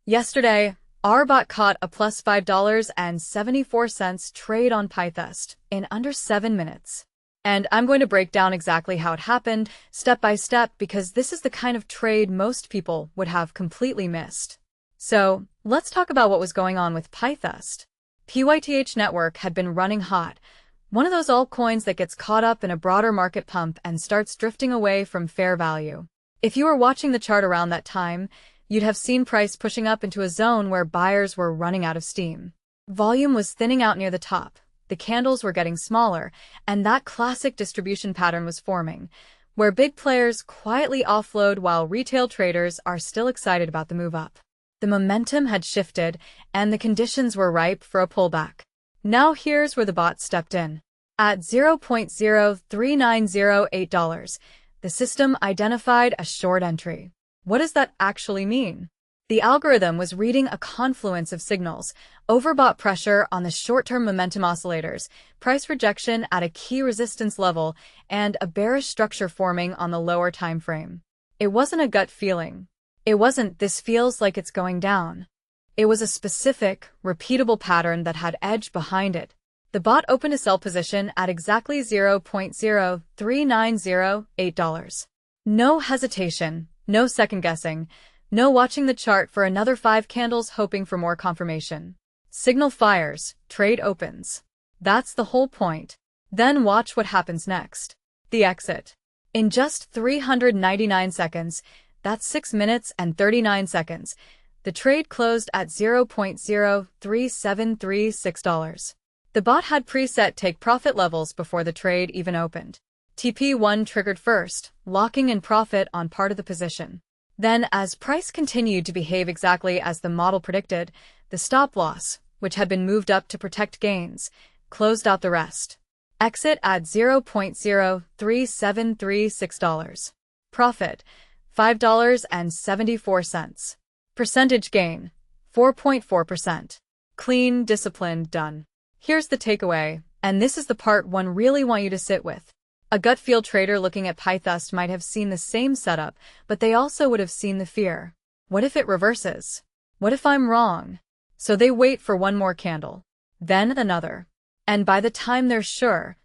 Yesterday, our bot caught a plus $5.74 trade on Pythusdt in under 7 minutes. And I'm going to break down exactly how it happened, step by step, because this is the kind of trade most people would have completely missed. So, let's talk about what was going on with Pythusdt. Pyth Network had been running hot, one of those altcoins that gets caught up in a broader market pump and starts drifting away from fair value. If you were watching the chart around that time, you'd have seen price pushing up into a zone where buyers were running out of steam. Volume was thinning out near the top, the candles were getting smaller, and that classic distribution pattern was forming, where big players quietly offload while retail traders are still excited about the move up. The momentum had shifted, and the conditions were ripe for a pullback. Now here's where the bot stepped in. At $0.03908, the system identified a short entry. What does that actually mean? The algorithm was reading a confluence of signals: overbought pressure on the short-term momentum oscillators, price rejection at a key resistance level, and a bearish structure forming on the lower time frame. It wasn't a gut feeling. It wasn't "this feels like it's going down." It was a specific, repeatable pattern that had edge behind it. The bot opened a sell position at exactly $0.03908. No hesitation, no second-guessing, no watching the chart for another 5 candles hoping for more confirmation. Signal fires, trade opens. That's the whole point. Then watch what happens next. The exit. In just 399 seconds, that's 6 minutes and 39 seconds, the trade closed at $0.03736. The bot had preset take-profit levels before the trade even opened. TP1 triggered first, locking in profit on part of the position. Then, as price continued to behave exactly as the model predicted, the stop-loss, which had been moved up to protect gains, closed out the rest. Exit at $0.03736. Profit, $5.74. Percentage gain, 4.4%. Clean, disciplined, done. Here's the takeaway, and this is the part one really want you to sit with. A gut feel trader looking at Pythusdt might have seen the same setup, but they also would have seen the fear. What if it reverses? What if I'm wrong? So they wait for one more candle, then another. And by the time they're sure,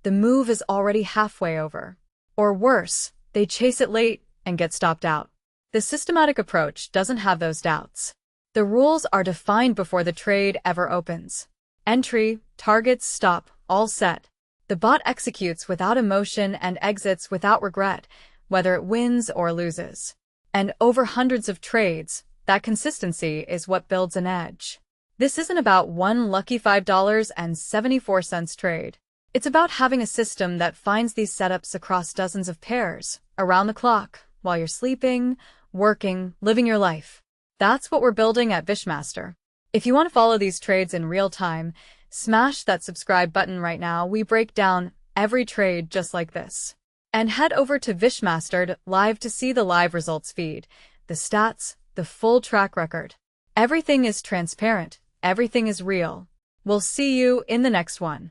the move is already halfway over. Or worse, they chase it late and get stopped out. The systematic approach doesn't have those doubts. The rules are defined before the trade ever opens. Entry, targets, stop, all set. The bot executes without emotion and exits without regret, whether it wins or loses. And over hundreds of trades, that consistency is what builds an edge. This isn't about one lucky $5.74 trade. It's about having a system that finds these setups across dozens of pairs, around the clock, while you're sleeping, working, living your life. That's what we're building at Vishmaster. If you want to follow these trades in real time, smash that subscribe button right now. We break down every trade just like this. And head over to Vishmaster Live to see the live results feed, the stats, the full track record. Everything is transparent. Everything is real. We'll see you in the next one.